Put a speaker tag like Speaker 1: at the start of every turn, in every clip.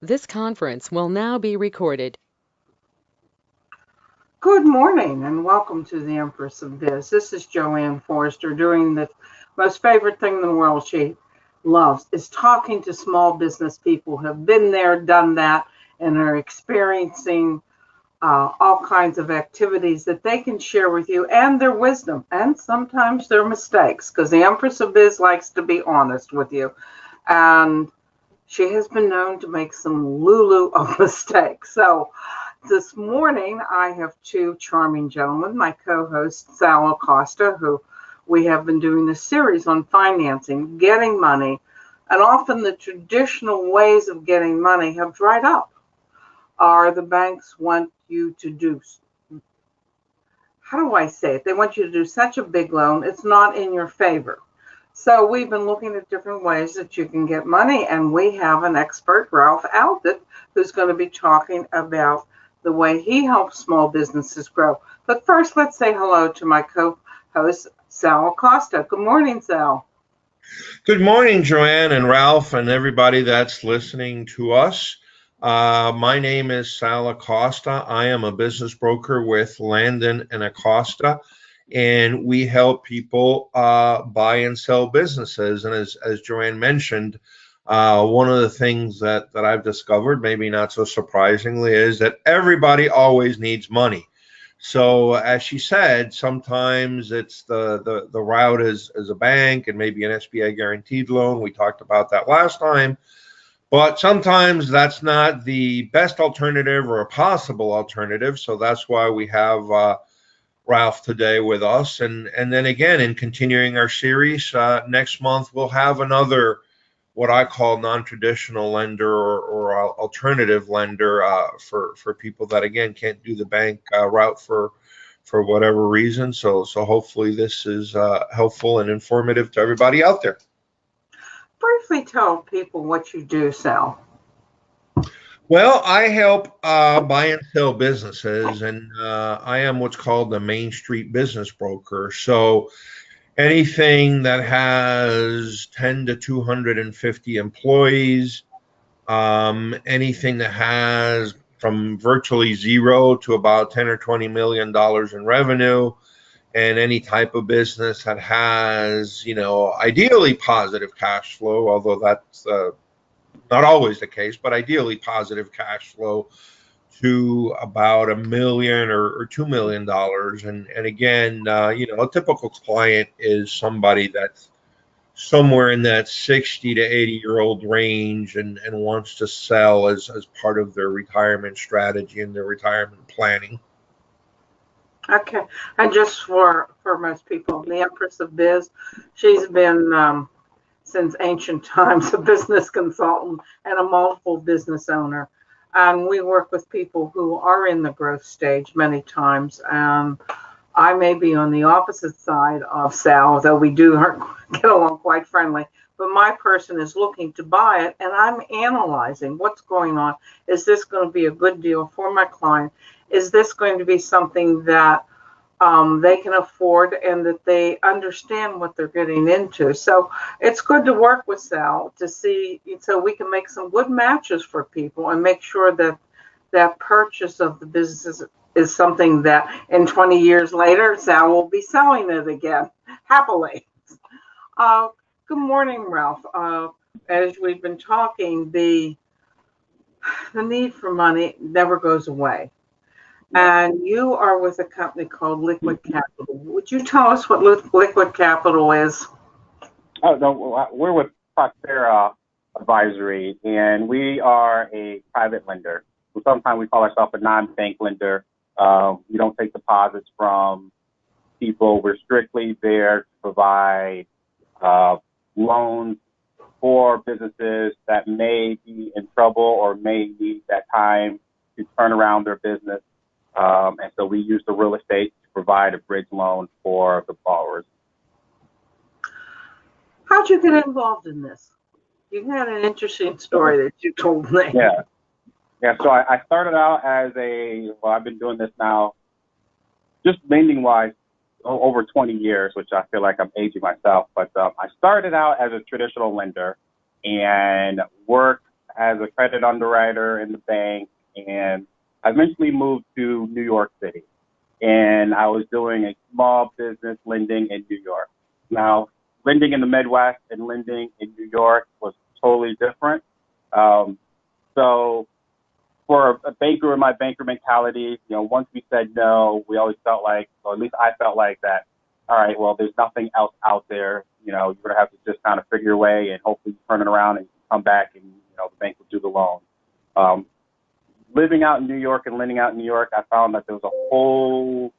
Speaker 1: This conference will now be recorded.
Speaker 2: Good morning and welcome to the Empress of Biz. This is JoAnn Forrester doing the most favorite thing in the world she loves is talking to small business people who have been there, done that, and are experiencing all kinds of activities that they can share with you and their wisdom and sometimes their mistakes because the Empress of Biz likes to be honest with you. And she has been known to make some Lulu of mistakes. So this morning, I have two charming gentlemen, my co-host, Sal Acosta, who we have been doing a series on financing, getting money, and often the traditional ways of getting money have dried up. Or the banks want you to do, how do I say it? They want you to do such a big loan, it's not in your favor. So we've been looking at different ways that you can get money, and we have an expert, Ralph Abbott, who's going to be talking about the way he helps small businesses grow. But first, let's say hello to my co-host, Sal Acosta. Good morning, Sal.
Speaker 3: Good morning, JoAnn and Ralph and everybody that's listening to us. My name is Sal Acosta. I am a business broker with Landon and Acosta, and we help people buy and sell businesses. And as JoAnn mentioned, one of the things that I've discovered, maybe not so surprisingly, is that everybody always needs money. So as she said, sometimes it's the route is a bank and maybe an SBA guaranteed loan. We talked about that last time. But sometimes that's not the best alternative or a possible alternative. So that's why we have Ralph today with us. And then again, in continuing our series, next month we'll have another what I call non-traditional lender or alternative lender for people that again can't do the bank route for whatever reason. So hopefully this is helpful and informative to everybody out there.
Speaker 2: Briefly tell people what you do, Sal.
Speaker 3: Well, I help buy and sell businesses, and I am what's called the Main Street business broker. So anything that has 10 to 250 employees, anything that has from virtually zero to about 10 or 20 million dollars in revenue, and any type of business that has, ideally positive cash flow, although that's not always the case, but ideally positive cash flow to about $1 million or $2 million. And again, a typical client is somebody that's somewhere in that 60 to 80-year-old range and wants to sell as part of their retirement strategy and their retirement planning.
Speaker 2: Okay. And just for most people, the Empress of Biz, she's been since ancient times a business consultant and a multiple business owner. And we work with people who are in the growth stage many times. I may be on the opposite side of Sal, though we do get along quite friendly. But my person is looking to buy it, and I'm analyzing what's going on. Is this going to be a good deal for my client? Is this going to be something that they can afford and that they understand what they're getting into? So it's good to work with Sal to see, so we can make some good matches for people and make sure that that purchase of the business is something that in 20 years later, Sal will be selling it again happily. Good morning, Ralph. As we've been talking, the need for money never goes away. And you are with a company called Liquid Capital. Would you tell us what Liquid Capital is?
Speaker 4: Oh, no, we're with Prospera Advisory, and we are a private lender. So sometimes we call ourselves a non-bank lender. We don't take deposits from people. We're strictly there to provide loans for businesses that may be in trouble or may need that time to turn around their business. And so we use the real estate to provide a bridge loan for the borrowers.
Speaker 2: How'd you get involved in this? You had an interesting story that you told me.
Speaker 4: Yeah. So I started out as I've been doing this now, just lending-wise, over 20 years, which I feel like I'm aging myself. But I started out as a traditional lender and worked as a credit underwriter in the bank, and I eventually moved to New York City. And I was doing a small business lending in New York. Now, lending in the Midwest and lending in New York was totally different. So for a banker in my banker mentality, once we said no, we always felt like, or at least I felt like that, all right, well, there's nothing else out there. You're going to have to just kind of figure your way and hopefully turn it around and come back and, the bank will do the loan. Living out in New York and lending out in New York, I found that there was a whole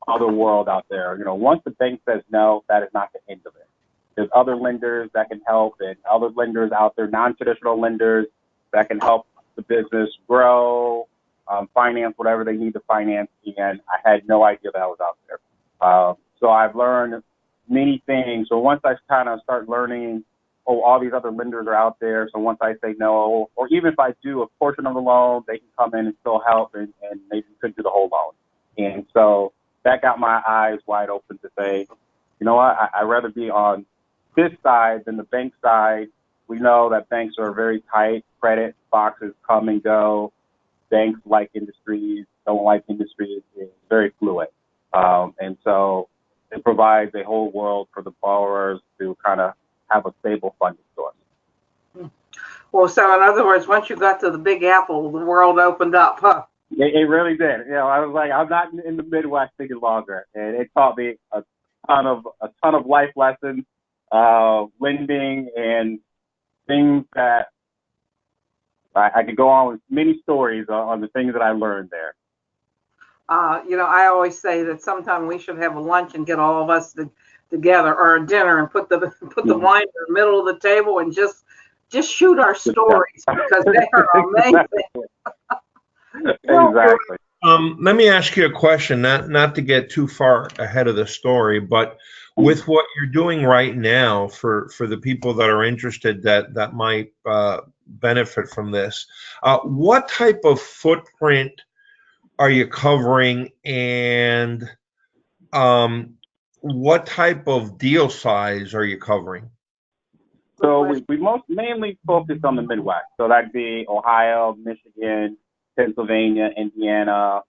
Speaker 4: other world out there. Once the bank says no, that is not the end of it. There's other lenders that can help, and other lenders out there, non-traditional lenders that can help the business grow, finance whatever they need to finance. And I had no idea that was out there. So I've learned many things. So once I kind of start learning, all these other lenders are out there. So once I say no, or even if I do a portion of the loan, they can come in and still help, and maybe could do the whole loan. And so that got my eyes wide open to say, you know what, I'd rather be on this side than the bank side. We know that banks are very tight. Credit boxes come and go. Banks like industries, don't like industries. It's very fluid. And so it provides a whole world for the borrowers to kind of have a stable funding source.
Speaker 2: Well, so in other words, once you got to the Big Apple, the world opened up, huh?
Speaker 4: It really did. I was like, I'm not in the Midwest any longer, and it taught me a ton of life lessons, lending, and things that I could go on with many stories on the things that I learned there.
Speaker 2: I always say that sometime we should have a lunch and get all of us together, or a dinner, and put the wine in the middle of the table and just shoot our stories, because they are amazing.
Speaker 4: Exactly.
Speaker 3: Let me ask you a question, not to get too far ahead of the story, but with what you're doing right now for the people that are interested that might benefit from this, what type of footprint are you covering, and what type of deal size are you covering?
Speaker 4: So we mainly focus on the Midwest. So that'd be Ohio, Michigan, Pennsylvania, Indiana,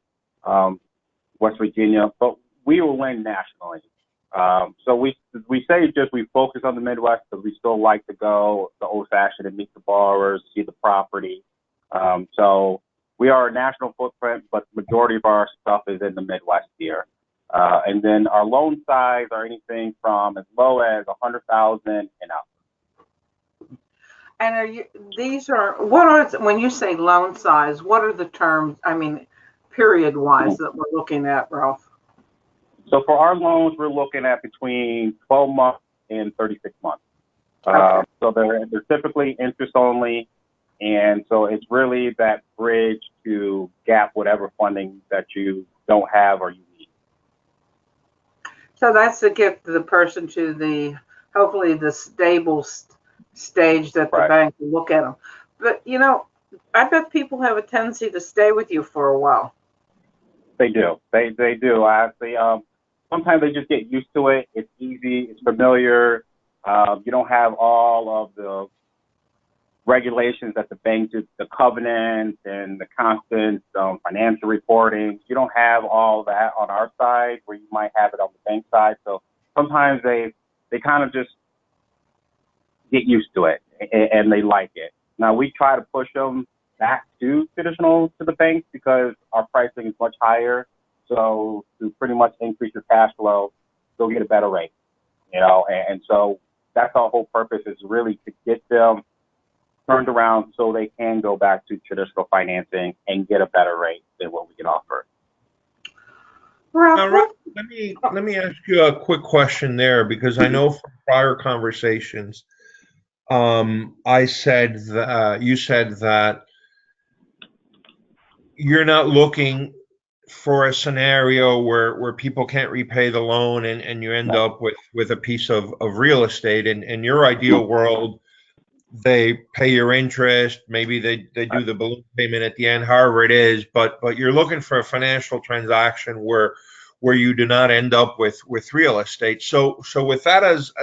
Speaker 4: West Virginia, but we will lend nationally. So we say just we focus on the Midwest because we still like to go the old-fashioned and meet the borrowers, see the property. So we are a national footprint, but the majority of our stuff is in the Midwest here. And then our loan size are anything from as low as $100,000 and up.
Speaker 2: And when you say loan size, what are the terms, period-wise, that we're looking at, Ralph?
Speaker 4: So for our loans, we're looking at between 12 months and 36 months.
Speaker 2: Okay.
Speaker 4: So they're typically interest only. And so it's really that bridge to gap whatever funding that you don't have or you need.
Speaker 2: So that's to get the person to hopefully the stable stage that the bank will look at them. But, I bet people have a tendency to stay with you for a while.
Speaker 4: They do. They do. Actually, sometimes they just get used to it. It's easy. It's familiar. You don't have all of the regulations that the bank do, the covenants and the constant financial reporting. You don't have all that on our side where you might have it on the bank side. So sometimes they kind of just get used to it and they like it. Now we try to push them back to traditional to the banks because our pricing is much higher. So to pretty much increase your cash flow, they'll get a better rate, and so that's our whole purpose, is really to get them turned around so they can go back to traditional financing and get a better rate than what we can offer.
Speaker 3: Now, let me ask you a quick question there, because I know from prior conversations, you said that you're not looking for a scenario where people can't repay the loan and you end up with a piece of real estate. In your ideal world, they pay your interest, maybe they do the balloon payment at the end, however it is, but you're looking for a financial transaction where you do not end up with real estate. So with that as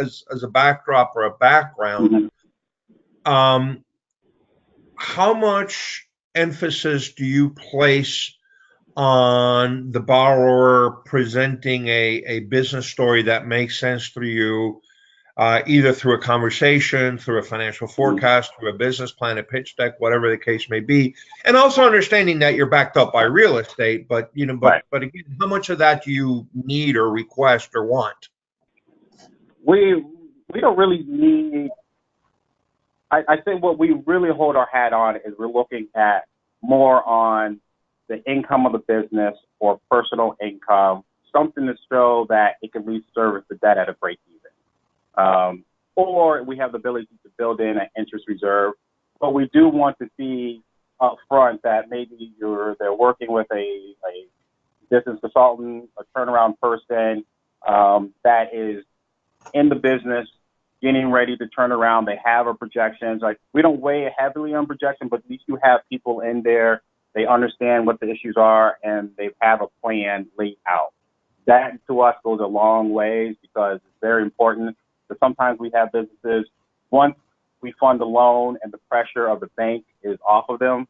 Speaker 3: a backdrop or a background, how much emphasis do you place on the borrower presenting a business story that makes sense to you, either through a conversation, through a financial forecast, through a business plan, a pitch deck, whatever the case may be, and also understanding that you're backed up by real estate, but
Speaker 4: Right.
Speaker 3: but again, how much of that do you need or request or want?
Speaker 4: We don't really need. I think what we really hold our hat on is we're looking at more on the income of the business or personal income, something to show that it can service the debt at a break even. Or we have the ability to build in an interest reserve. But we do want to see up front that maybe they're working with a business consultant, a turnaround person that is in the business, getting ready to turn around. They have a projections. Like, we don't weigh heavily on projection, but at least you have people in there. They understand what the issues are, and they have a plan laid out. That to us goes a long ways because it's very important. But sometimes we have businesses, once we fund a loan and the pressure of the bank is off of them,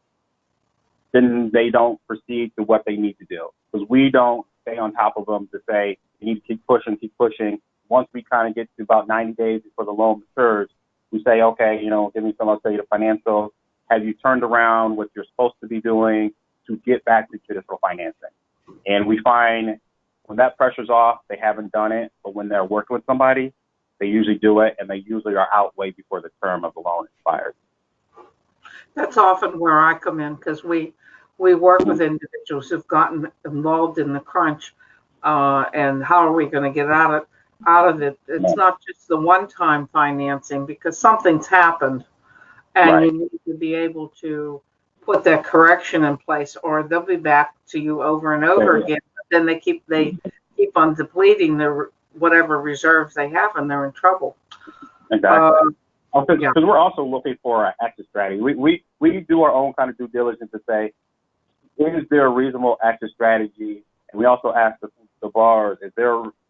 Speaker 4: then they don't proceed to what they need to do. Because we don't stay on top of them to say, you need to keep pushing, keep pushing. Once we kind of get to about 90 days before the loan matures, we say, okay, give me some, I'll tell you the financials. Have you turned around what you're supposed to be doing to get back to traditional financing? And we find when that pressure's off, they haven't done it. But when they're working with somebody, they usually do it, and they usually are out way before the term of the loan expires.
Speaker 2: That's often where I come in, because we work with individuals who've gotten involved in the crunch, and how are we going to get out of it? It's not just the one-time financing, because something's happened, and
Speaker 4: Right.
Speaker 2: you need to be able to put that correction in place, or they'll be back to you over and over again. But then they keep on depleting their whatever reserves they have, and they're in trouble.
Speaker 4: Exactly. Because
Speaker 2: Yeah.
Speaker 4: we're also looking for an exit strategy. We do our own kind of due diligence to say, is there a reasonable exit strategy? And we also ask the borrowers,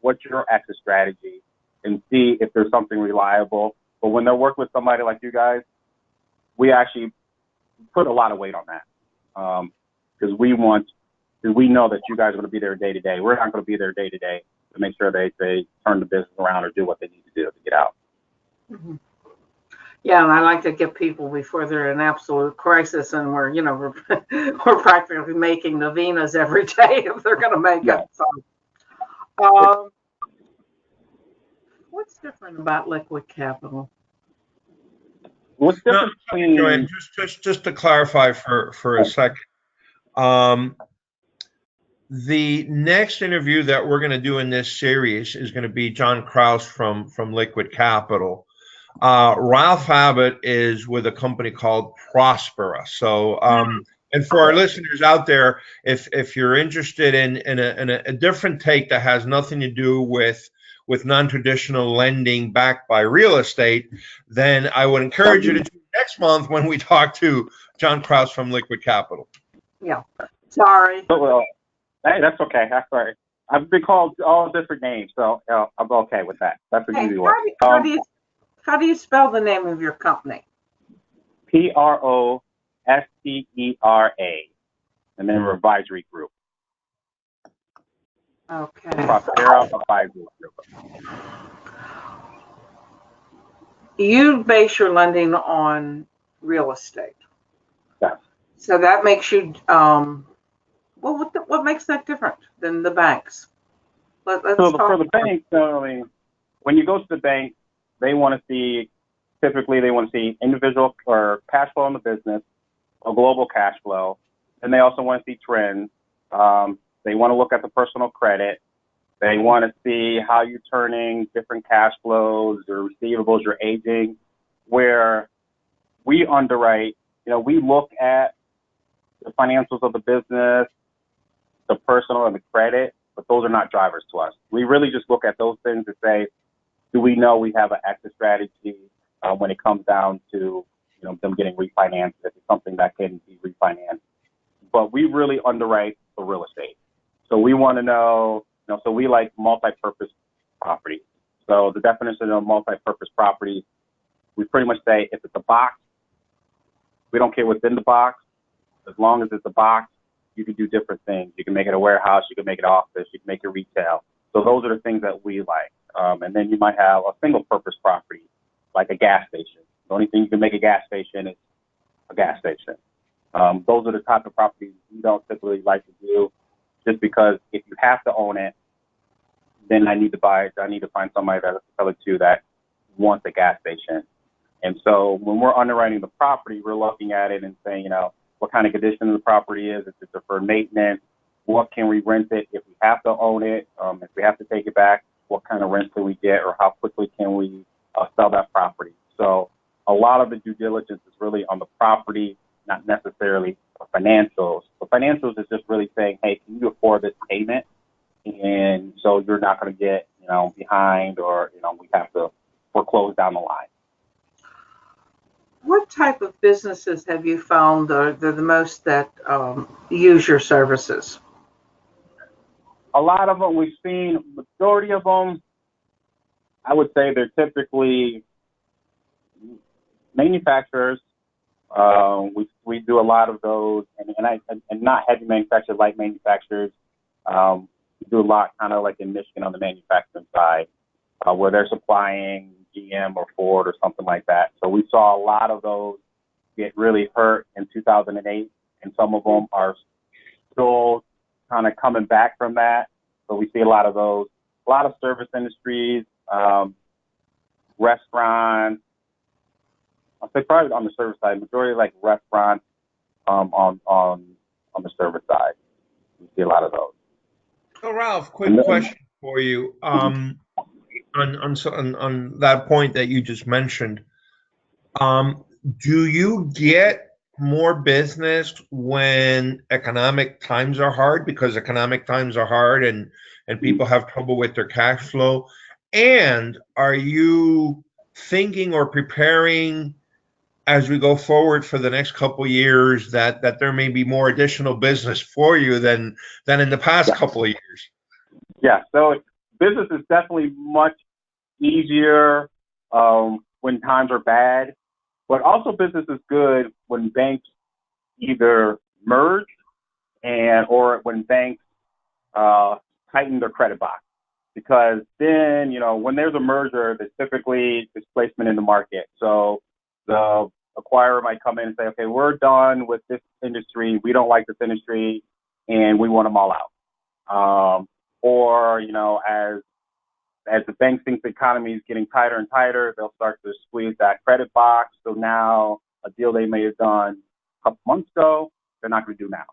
Speaker 4: what's your exit strategy? And see if there's something reliable. But when they're working with somebody like you guys, we actually put a lot of weight on that. Because we know that you guys are going to be there day to day. We're not going to be there day to day to make sure they turn the business around or do what they need to do to get out.
Speaker 2: Mm-hmm. Yeah, and I like to get people before they're in absolute crisis, and we're practically making novenas every day if they're going to make it. So, what's different about liquid capital?
Speaker 4: What's different between
Speaker 3: JoAnn, just to clarify for a second. The next interview that we're going to do in this series is going to be John Kraus from Liquid Capital. Ralph Abbott is with a company called Prospera. So, and for our listeners out there, if you're interested in a different take that has nothing to do with non-traditional lending backed by real estate, then I would encourage you to tune next month when we talk to John Kraus from Liquid Capital.
Speaker 2: Yeah. Sorry.
Speaker 4: Hey, that's okay. That's all right. I've been called all different names, so I'm okay with that. That's an easy one.
Speaker 2: How do you spell the name of your company?
Speaker 4: Prospera, and then Advisory Group.
Speaker 2: Okay.
Speaker 4: Prospera Advisory Group.
Speaker 2: You base your lending on real estate.
Speaker 4: Yes.
Speaker 2: So that makes you what makes that different than the banks?
Speaker 4: For the bank, when you go to the bank, they want to see individual or cash flow in the business, a global cash flow, and they also want to see trends. They want to look at the personal credit. They want to see how you're turning different cash flows, your receivables, your aging. Where we underwrite, we look at the financials of the business, the personal and the credit, but those are not drivers to us. We really just look at those things to say, do we know we have an exit strategy when it comes down to them getting refinanced, if it's something that can be refinanced. But we really underwrite for real estate. So we want to know, so we like multi-purpose property. So the definition of multi-purpose property, we pretty much say if it's a box, We don't care what's in the box. As long as it's a box, you can do different things. You can make it a warehouse. You can make it an office. You can make it retail. So those are the things that we like. And then you might have a single-purpose property, like a gas station. The only thing you can make a gas station is a gas station. Those are the type of properties we don't typically like to do, just because if you have to own it, then I need to buy it. I need to find somebody that sell it to that wants a gas station. And so when we're underwriting the property, we're looking at it and saying, what kind of condition the property is, if it's deferred maintenance, what can we rent it if we have to own it, if we have to take it back, what kind of rent can we get, or how quickly can we sell that property. So a lot of the due diligence is really on the property, not necessarily the financials. The financials is just really saying, hey, can you afford this payment? And so you're not going to get, behind, or, we have to foreclose down the line.
Speaker 2: What type of businesses have you found are the most that use your services?
Speaker 4: A lot of them we've seen, majority of them, I would say they're typically manufacturers. We do a lot of those, and not heavy manufacturers, light manufacturers. We do a lot kind of like in Michigan on the manufacturing side, where they're supplying GM or Ford or something like that. So we saw a lot of those get really hurt in 2008, and some of them are still kind of coming back from that. So we see a lot of those, a lot of service industries, restaurants. I'll say probably on the service side, majority like restaurants on the service side. We see a lot of those.
Speaker 3: So Ralph, quick question for you. On that point that you just mentioned, do you get more business when economic times are hard, because economic times are hard and people have trouble with their cash flow? And are you thinking or preparing as we go forward for the next couple of years that there may be more additional business for you than in the past couple of years?
Speaker 4: Yeah, so business is definitely much easier when times are bad, but also business is good when banks either merge or when banks tighten their credit box. Because then, when there's a merger, there's typically displacement in the market. So the acquirer might come in and say, okay, we're done with this industry. We don't like this industry, and we want them all out. Or, as the bank thinks the economy is getting tighter and tighter, they'll start to squeeze that credit box. So now a deal they may have done a couple months ago, they're not going to do now.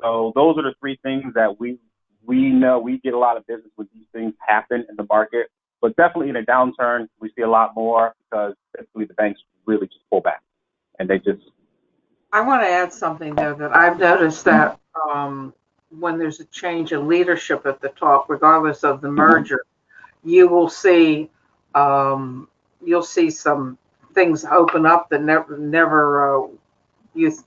Speaker 4: So those are the three things that we know we get a lot of business when these things happen in the market. But definitely in a downturn, we see a lot more because typically the banks really just pull back. And they just...
Speaker 2: I want to add something there that I've noticed that when there's a change in leadership at the top, regardless of the merger, you will see you'll see some things open up that never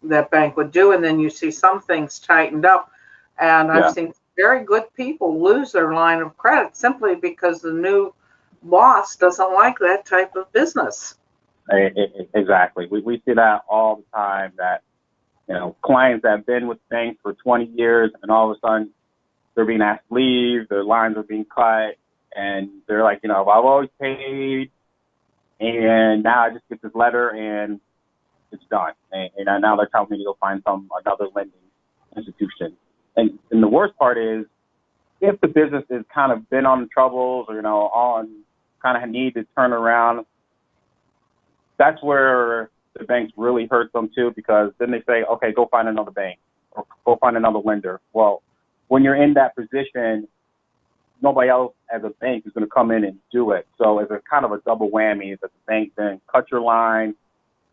Speaker 2: that bank would do, and then you see some things tightened up. And I've seen very good people lose their line of credit simply because the new boss doesn't like that type of business.
Speaker 4: Exactly. We see that all the time, that clients that have been with banks for 20 years and all of a sudden they're being asked to leave, their lines are being cut, and they're like, I've always paid, and now I just get this letter and it's done. And now they're telling me to go find another lending institution. And the worst part is, if the business has kind of been on troubles or, on kind of need to turn around, that's where the banks really hurt them too, because then they say, okay, go find another bank or go find another lender. Well, when you're in that position, nobody else as a bank is going to come in and do it. So it's a kind of a double whammy that the bank then cut your line.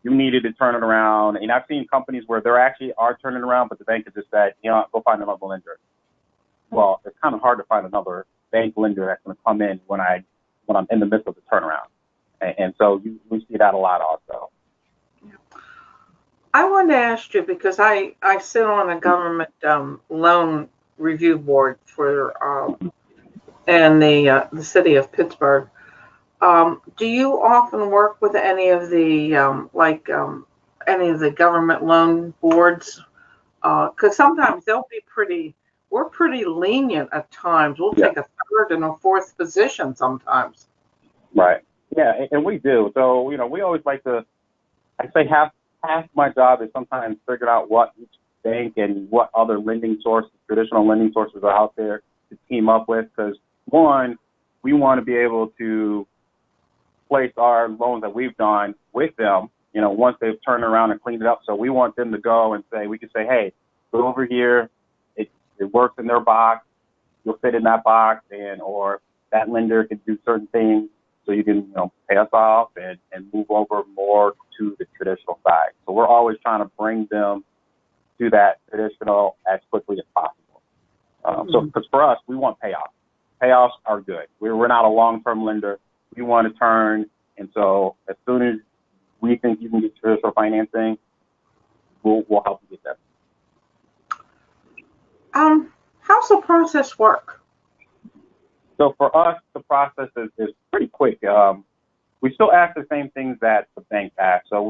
Speaker 4: You needed to turn it around. And I've seen companies where they actually are turning around, but the bank has just said, go find another lender. Well, it's kind of hard to find another bank lender that's going to come in when I'm in the midst of the turnaround. And so we see that a lot also.
Speaker 2: I wanted to ask you, because I sit on a government loan review board for in the city of Pittsburgh. Do you often work with any of the any of the government loan boards? Because sometimes we're pretty lenient at times. We'll take a third and a fourth position sometimes.
Speaker 4: Right. Yeah, and we do. So, we always like to, I say half my job is sometimes figuring out what each bank and what other lending sources, traditional lending sources are out there to team up with. Because one, we want to be able to place our loans that we've done with them, once they've turned around and cleaned it up. So we want them to go and we can say, hey, go over here. It works in their box. You'll fit in that box, or that lender can do certain things so you can, pay us off and move over more to the traditional side. So we're always trying to bring them to that traditional as quickly as possible. So because for us, we want payoffs. Payoffs are good. We're not a long-term lender. We want to turn, and so as soon as we think you can get traditional financing, we'll help you get that.
Speaker 2: How's the process work?
Speaker 4: So for us, the process is pretty quick. We still ask the same things that the bank asks. So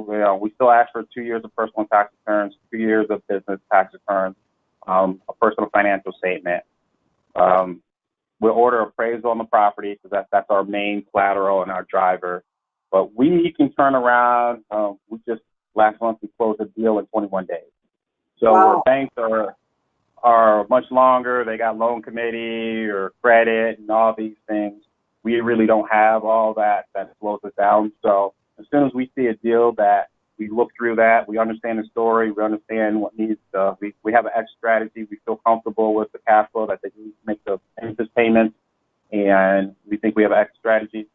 Speaker 4: we still ask for 2 years of personal tax returns, 2 years of business tax returns, a personal financial statement. We'll order appraisal on the property because that's our main collateral and our driver. But we can turn around. Last month we closed a deal in 21 days. So
Speaker 2: wow.
Speaker 4: Where banks are much longer. They got loan committee or credit and all these things. We really don't have all that slows us down. So as soon as we see a deal that we look through that, we understand the story, we understand what needs, we have an X strategy, we feel comfortable with the cash flow that they need to make the interest payments, and we think we have an X strategy,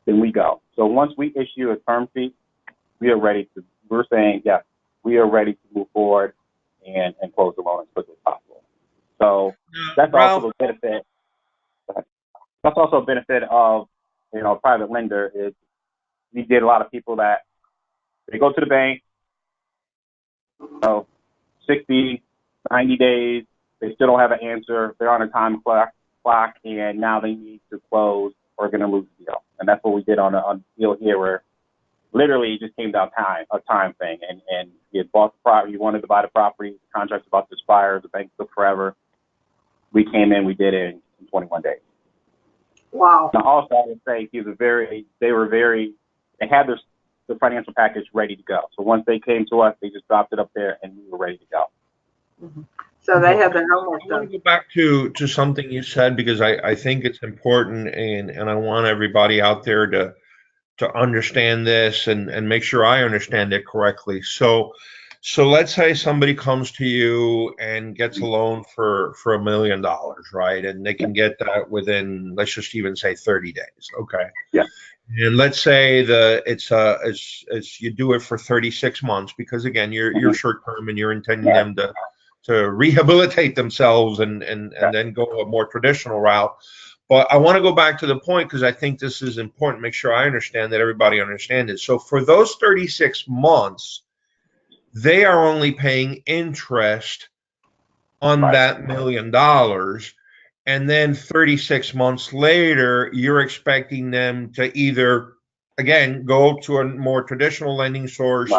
Speaker 4: then we go. So once we issue a term sheet, we're saying, yes, we are ready to move forward and close the loan as quickly as possible. So that's also the benefit. That's also a benefit of, a private lender is we get a lot of people that they go to the bank, 60, 90 days, they still don't have an answer. They're on a time clock, and now they need to close or are going to lose the deal. And that's what we did on a deal here where literally it just came down a time thing. And you had bought the property, you wanted to buy the property, the contract's about to expire, the bank took forever. We came in, we did it in 21 days.
Speaker 2: Wow.
Speaker 4: Now also I would say they had the financial package ready to go. So once they came to us, they just dropped it up there and we were ready to go.
Speaker 2: Mm-hmm. So they had their homework done.
Speaker 3: I want to go back to something you said because I think it's important and I want everybody out there to understand this and make sure I understand it correctly. So let's say somebody comes to you and gets a loan for $1 million, right? And they can get that within, let's just even say 30 days. Okay.
Speaker 4: Yeah.
Speaker 3: And let's say it's you do it for 36 months because again, you're short term and you're intending them to rehabilitate themselves and then go a more traditional route. But I want to go back to the point because I think this is important. Make sure I understand that everybody understands it. So for those 36 months, they are only paying interest on that $1 million. And then 36 months later, you're expecting them to either, again, go to a more traditional lending source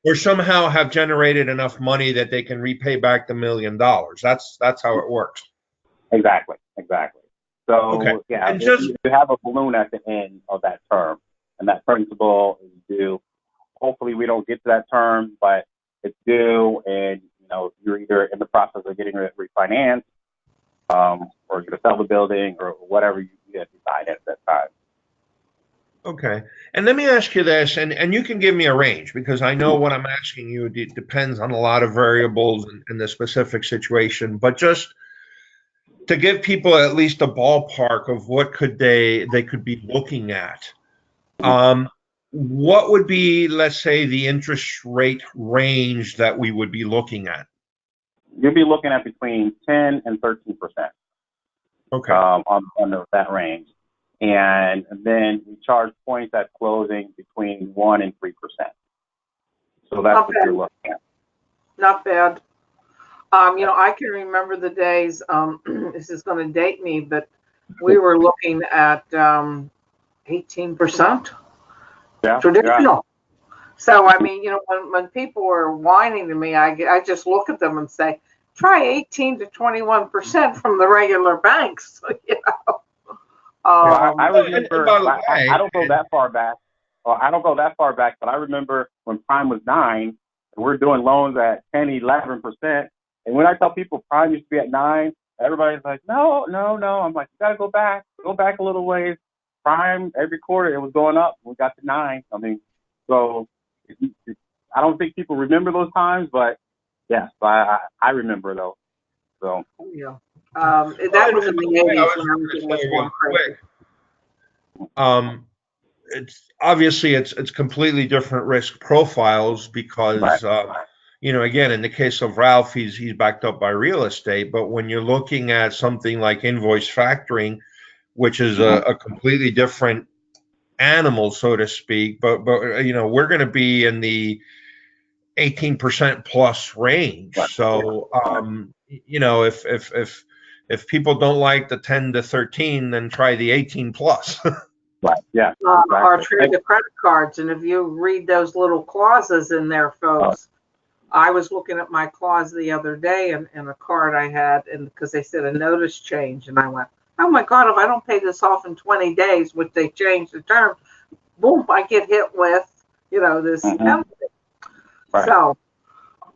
Speaker 3: or somehow have generated enough money that they can repay back the $1 million. That's how it works.
Speaker 4: Exactly. So,
Speaker 3: okay.
Speaker 4: Yeah,
Speaker 3: and
Speaker 4: you have a balloon at the end of that term, and that principal is due. Hopefully we don't get to that term, but it's due, and you're either in the process of getting it refinanced, or you're going to sell the building, or whatever you decide at that time.
Speaker 3: Okay. And let me ask you this, and you can give me a range because I know what I'm asking you depends on a lot of variables in the specific situation, but just to give people at least a ballpark of what they could be looking at. What would be, let's say, the interest rate range that we would be looking at?
Speaker 4: You'll be looking at between 10 and 13%.
Speaker 3: Okay.
Speaker 4: On that range. And then we charge points at closing between 1% and 3%. So that's what you're looking at.
Speaker 2: Not bad. I can remember the days, this is going to date me, but we were looking at 18% traditional. So, I mean, when people are whining to me, I just look at them and say, try 18 to 21% from the regular banks.
Speaker 4: Well, I
Speaker 3: And
Speaker 4: remember,
Speaker 3: by the
Speaker 4: I
Speaker 3: way,
Speaker 4: don't go that far back. Well, I don't go that far back, but I remember when prime was 9, and we're doing loans at 10, 11%. And when I tell people prime used to be at 9, everybody's like, no, no, no. I'm like, you got to go back a little ways. Prime, every quarter, it was going up. We got to 9. I mean, so I don't think people remember those times, but yes, I remember those. So,
Speaker 2: Yeah. That was in the
Speaker 3: I
Speaker 2: 80s
Speaker 3: was
Speaker 2: when I was
Speaker 3: going
Speaker 2: in
Speaker 3: to
Speaker 2: this
Speaker 3: say
Speaker 2: one
Speaker 3: real
Speaker 2: crazy.
Speaker 3: quick, it's obviously it's completely different risk profiles
Speaker 4: right.
Speaker 3: because again, in the case of Ralph, he's backed up by real estate, but when you're looking at something like invoice factoring, which is a completely different animal, so to speak, but we're going to be in the 18% plus range.
Speaker 4: Right.
Speaker 3: So if people don't like the 10 to 13, then try the 18 plus.
Speaker 4: Right. Yeah.
Speaker 2: Or
Speaker 4: Exactly.
Speaker 2: trade the credit cards. And if you read those little clauses in there, folks, I was looking at my clause the other day and a card I had, and because they said a notice change, and I went, oh my God, if I don't pay this off in 20 days, which they changed the term, boom, I get hit with, this penalty.
Speaker 4: Right.
Speaker 2: So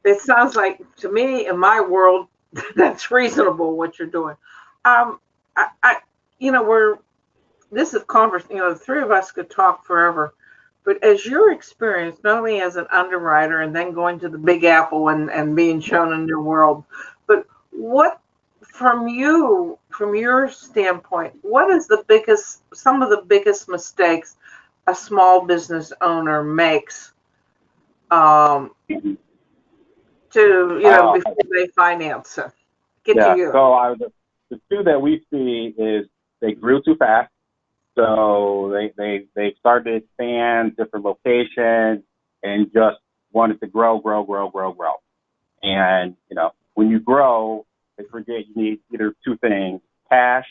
Speaker 2: it sounds like to me, in my world, that's reasonable what you're doing. We're this is converse. The three of us could talk forever, but as your experience, not only as an underwriter and then going to the Big Apple and being shown a new world, but what from your standpoint, what is some of the biggest mistakes a small business owner makes before they finance it? Get to you.
Speaker 4: So the two that we see is they grew too fast. So they started to expand different locations and just wanted to grow. And, when you grow, they forget you need either two things, cash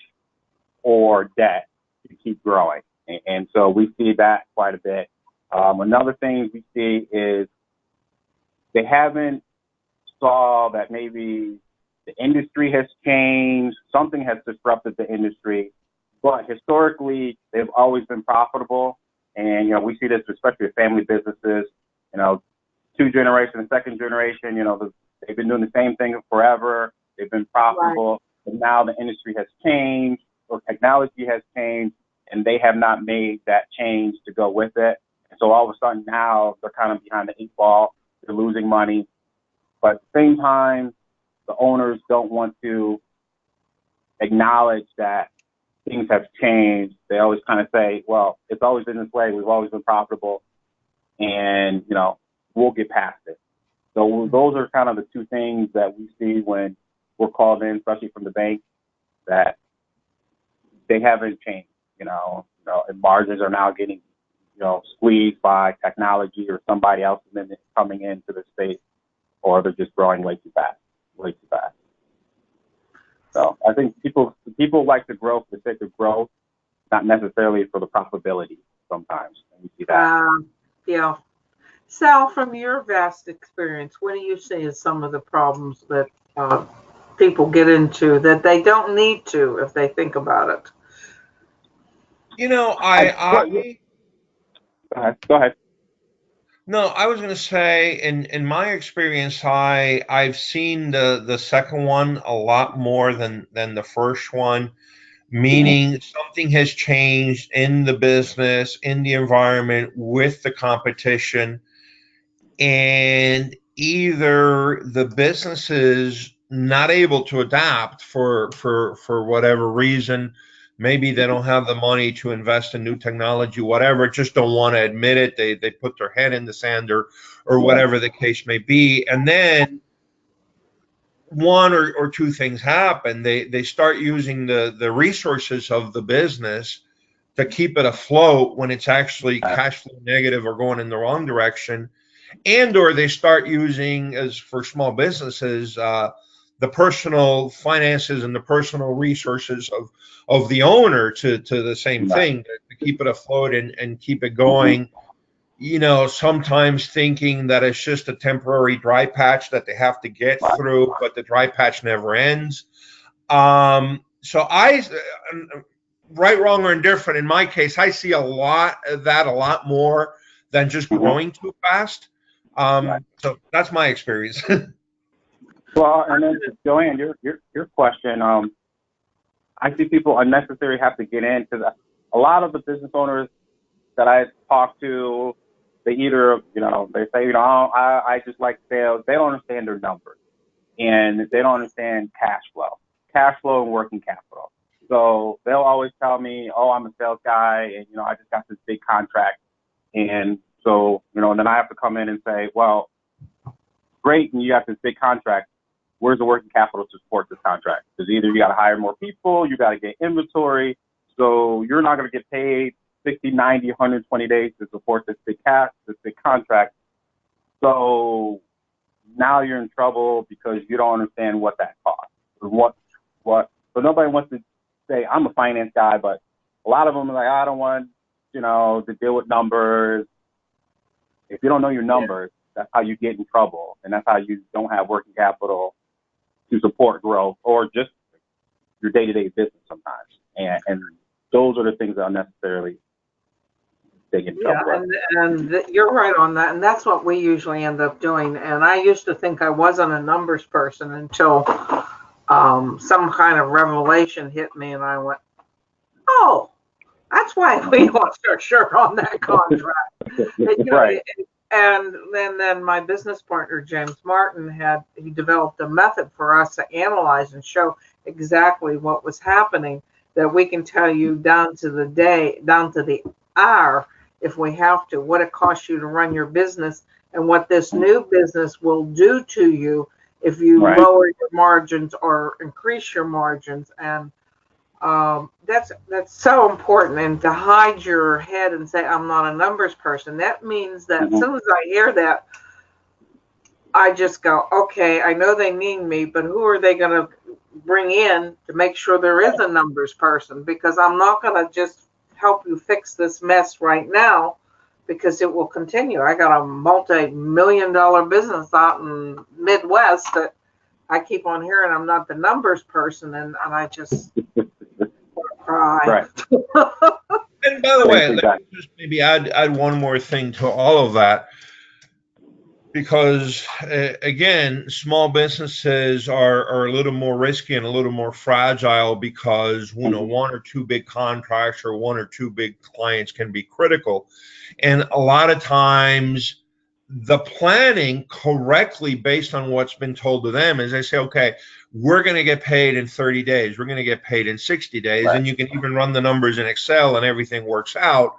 Speaker 4: or debt to keep growing. And so we see that quite a bit. Another thing we see is they haven't saw that maybe the industry has changed, something has disrupted the industry, but historically they've always been profitable. And we see this especially with family businesses. 2 generations, second generation. They've been doing the same thing forever. They've been profitable, right. But now the industry has changed, or technology has changed, and they have not made that change to go with it. And so all of a sudden now they're kind of behind the 8 ball. They're losing money. But at the same time, the owners don't want to acknowledge that things have changed. They always kind of say, well, it's always been this way. We've always been profitable, and, we'll get past it. So those are kind of the two things that we see when we're called in, especially from the bank, that they haven't changed, and margins are now getting, squeezed by technology or somebody else coming into the space, or they're just growing way too fast. So I think people like to grow for the sake of growth, not necessarily for the profitability sometimes. And we see that.
Speaker 2: Yeah. Sal, from your vast experience, what do you see as some of the problems that people get into that they don't need to if they think about it?
Speaker 4: Go ahead.
Speaker 3: No, I was going to say, in my experience, I've seen the second one a lot more than the first one, meaning something has changed in the business, in the environment, with the competition, and either the business is not able to adapt for whatever reason. Maybe they don't have the money to invest in new technology, whatever, just don't want to admit it. They put their head in the sand or whatever the case may be. And then one or two things happen. They start using the resources of the business to keep it afloat when it's actually cash flow negative or going in the wrong direction. And or they start using, as for small businesses, the personal finances and the personal resources of the owner to the same thing, to keep it afloat and keep it going, sometimes thinking that it's just a temporary dry patch that they have to get through, but the dry patch never ends. So right, wrong, or indifferent, in my case, I see a lot of that, a lot more than just growing too fast. So that's my experience.
Speaker 4: Well, and then JoAnn, your question, I see people unnecessarily have to get in, because a lot of the business owners that I talk to, they either, they say, I just like sales. They don't understand their numbers, and they don't understand cash flow and working capital. So they'll always tell me, oh, I'm a sales guy, and, I just got this big contract. And so, and then I have to come in and say, well, great, and you got this big contract. Where's the working capital to support this contract? Because either you got to hire more people, you got to get inventory. So you're not going to get paid 60, 90, 120 days to support this big contract. So now you're in trouble because you don't understand what that costs. So nobody wants to say, I'm a finance guy, but a lot of them are like, I don't want, to deal with numbers. If you don't know your numbers, that's how you get in trouble. And that's how you don't have working capital to support growth or just your day-to-day business sometimes. And those are the things that unnecessarily they get in trouble.
Speaker 2: And you're right on that. And that's what we usually end up doing. And I used to think I wasn't a numbers person until some kind of revelation hit me, and I went, oh, that's why we lost our shirt on that contract.
Speaker 4: Right.
Speaker 2: And then my business partner, James Martin, he developed a method for us to analyze and show exactly what was happening, that we can tell you down to the hour, if we have to, what it costs you to run your business and what this new business will do to you if you lower your margins or increase your margins. And that's so important. And to hide your head and say, I'm not a numbers person, that means that as soon as I hear that, I just go, okay, I know they need me, but who are they going to bring in to make sure there is a numbers person? Because I'm not going to just help you fix this mess right now, because it will continue. I got a multi-million-dollar business out in Midwest that I keep on hearing I'm not the numbers person, and I just cry.
Speaker 4: Right.
Speaker 3: And by the way, let me just maybe add one more thing to all of that, because again, small businesses are a little more risky and a little more fragile, because one or two big contracts or one or two big clients can be critical. And a lot of times the planning correctly based on what's been told to them is they say, okay, we're going to get paid in 30 days. We're going to get paid in 60 days. And you can even run the numbers in Excel and everything works out.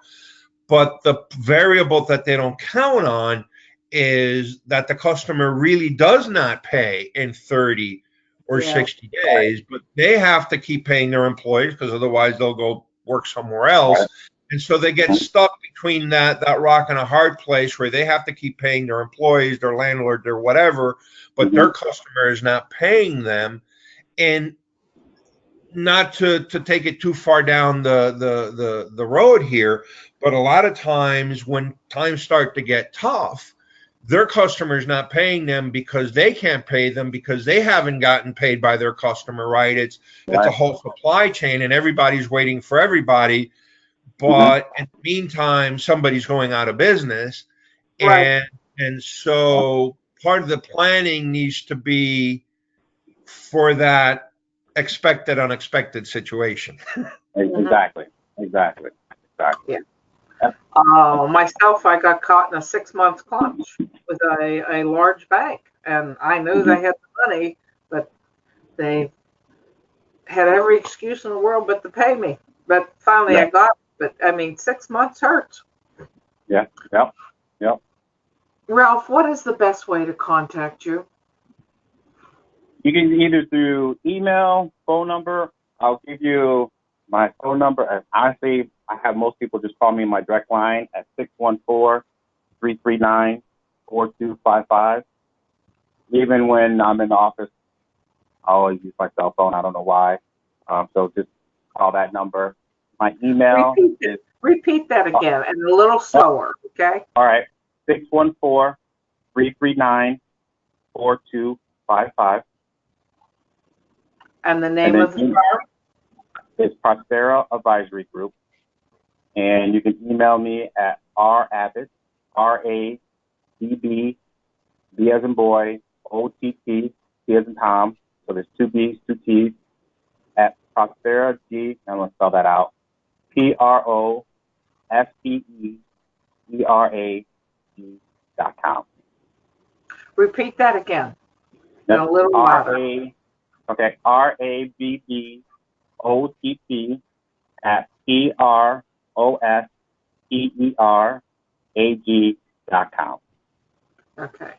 Speaker 3: But the variable that they don't count on is that the customer really does not pay in 30 or 60 days, but they have to keep paying their employees, because otherwise they'll go work somewhere else. And so they get stuck between that rock and a hard place where they have to keep paying their employees, their landlord, their whatever, but their customer is not paying them. And not to take it too far down the road here, but a lot of times when times start to get tough, their customer's not paying them because they can't pay them because they haven't gotten paid by their customer, right? It's a whole supply chain and everybody's waiting for everybody. But in the meantime, somebody's going out of business. And so part of the planning needs to be for that expected, unexpected situation.
Speaker 4: Exactly.
Speaker 2: Yeah. Myself, I got caught in a 6-month clutch with a large bank, and I knew they had the money, but they had every excuse in the world but to pay me. But finally I got it. But I mean, 6 months hurts.
Speaker 4: Yeah.
Speaker 2: Ralph, what is the best way to contact you?
Speaker 4: You can either through email, phone number. I'll give you my phone number. And honestly, I have most people just call me my direct line at 614-339-4255. Even when I'm in the office, I always use my cell phone. I don't know why. So just call that number. My email
Speaker 2: Repeat that again and a little slower. Okay.
Speaker 4: All right. 614-339-4255.
Speaker 2: And the name
Speaker 4: And
Speaker 2: of the
Speaker 4: then
Speaker 2: firm?
Speaker 4: it's Prospera Advisory Group. And you can email me at rabbott, R-A-B-B, B as in boy, O-T-T, T as in Tom. So there's two B's, two T's, at Prospera G, I'm going to spell that out, PROSPEERAG.com.
Speaker 2: Repeat that again.
Speaker 4: That's
Speaker 2: A little louder.
Speaker 4: RABBOTT at PROSPEERAG.com.
Speaker 2: Okay.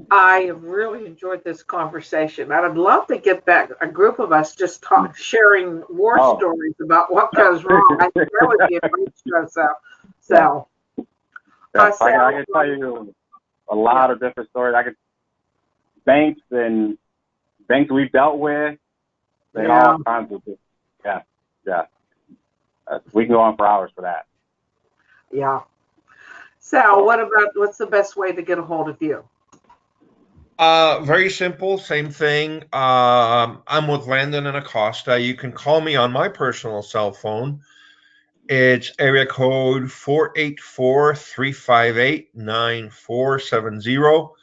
Speaker 2: I have really enjoyed this conversation. I'd love to get back a group of us just sharing war stories about what goes wrong. I think that would be a great show, Sal.
Speaker 4: I can tell you a lot of different stories. Banks we've dealt with, all kinds of things. Yeah. We can go on for hours for that.
Speaker 2: Yeah. Sal, what's the best way to get a hold of you?
Speaker 3: Very simple, same thing. I'm with Landon and Acosta. You can call me on my personal cell phone. It's area code 484-358-9470.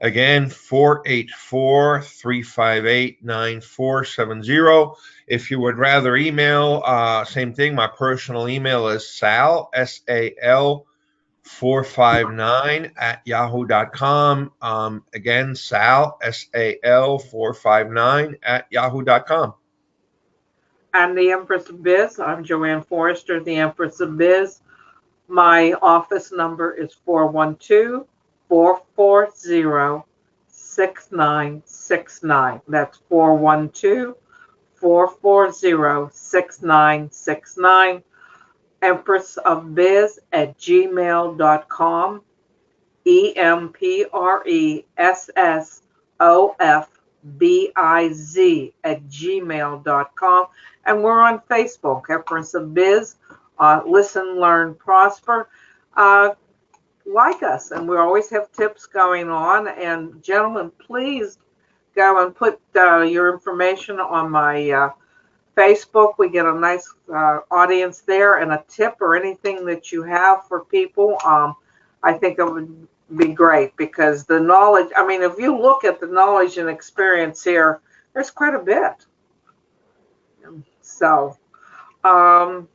Speaker 3: Again, 484-358-9470. If you would rather email, same thing. My personal email is Sal, S-A-L, 459 at yahoo.com. Again, Sal, S-A-L, 459 at yahoo.com.
Speaker 2: I'm the Empress of Biz. I'm JoAnn Forrester, the Empress of Biz. My office number is 412-440-6969. That's 412-440-6969. Empress of Biz at gmail.com. EMPRESSOFBIZ at gmail.com. And we're on Facebook, Empress of Biz. Listen, learn, prosper. Like us, and we always have tips going on. And gentlemen, please go and put your information on my Facebook. We get a nice audience there, and a tip or anything that you have for people. I think it would be great, because the knowledge, if you look at the knowledge and experience here, there's quite a bit. So, and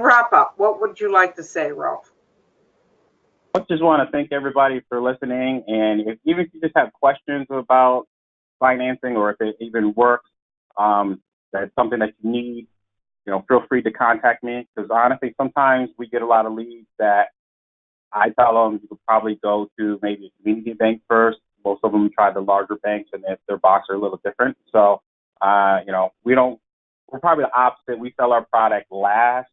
Speaker 2: wrap up, what would you like to say, Ralph?
Speaker 4: I just want to thank everybody for listening. And even if you just have questions about financing, or if it even works, that's something that you need, feel free to contact me. Because honestly, sometimes we get a lot of leads that I tell them you could probably go to maybe a community bank first. Most of them try the larger banks, and if their box are a little different. So, we're probably the opposite. We sell our product last.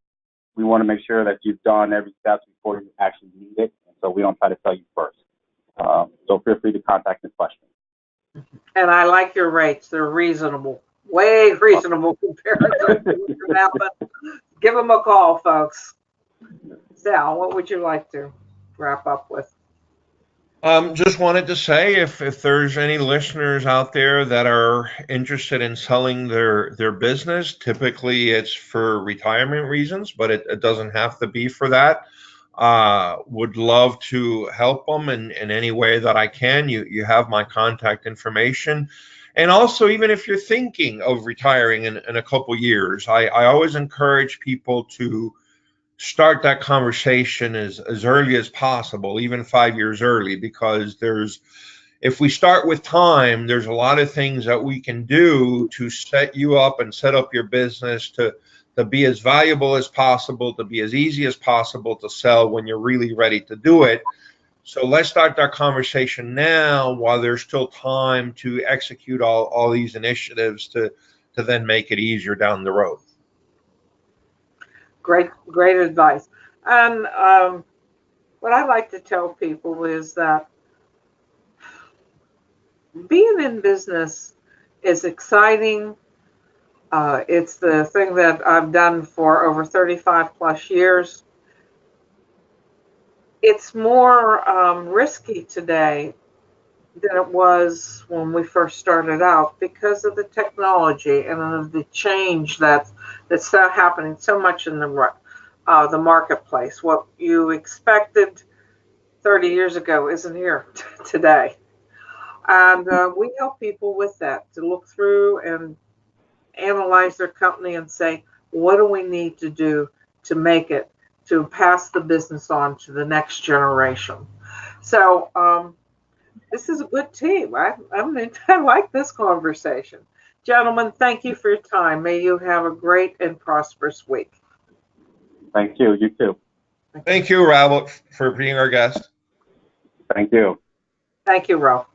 Speaker 4: We want to make sure that you've done every step before you actually need it. And so we don't try to sell you first. So feel free to contact me questions.
Speaker 2: And I like your rates. They're reasonable, way reasonable compared to now, but give them a call, folks. Sal, what would you like to wrap up with?
Speaker 3: Just wanted to say, if there's any listeners out there that are interested in selling their business, typically it's for retirement reasons, but it doesn't have to be for that. Would love to help them in any way that I can. You have my contact information. And also, even if you're thinking of retiring in a couple years, I always encourage people to start that conversation as early as possible, even 5 years early, because if we start with time, there's a lot of things that we can do to set you up and set up your business to be as valuable as possible, to be as easy as possible to sell when you're really ready to do it. So let's start that conversation now, while there's still time to execute all these initiatives to then make it easier down the road.
Speaker 2: Great advice. And what I like to tell people is that being in business is exciting. It's the thing that I've done for over 35 plus years. it's more risky today than it was when we first started out because of the technology and of the change that's happening so much in the marketplace. What you expected 30 years ago isn't here today. And we help people with that to look through and analyze their company and say, what do we need to do to make it, to pass the business on to the next generation? So this is a good team. I like this conversation. Gentlemen, thank you for your time. May you have a great and prosperous week.
Speaker 4: Thank you. You too.
Speaker 3: Thank you, Ralph, for being our guest.
Speaker 4: Thank you.
Speaker 2: Thank you, Ralph.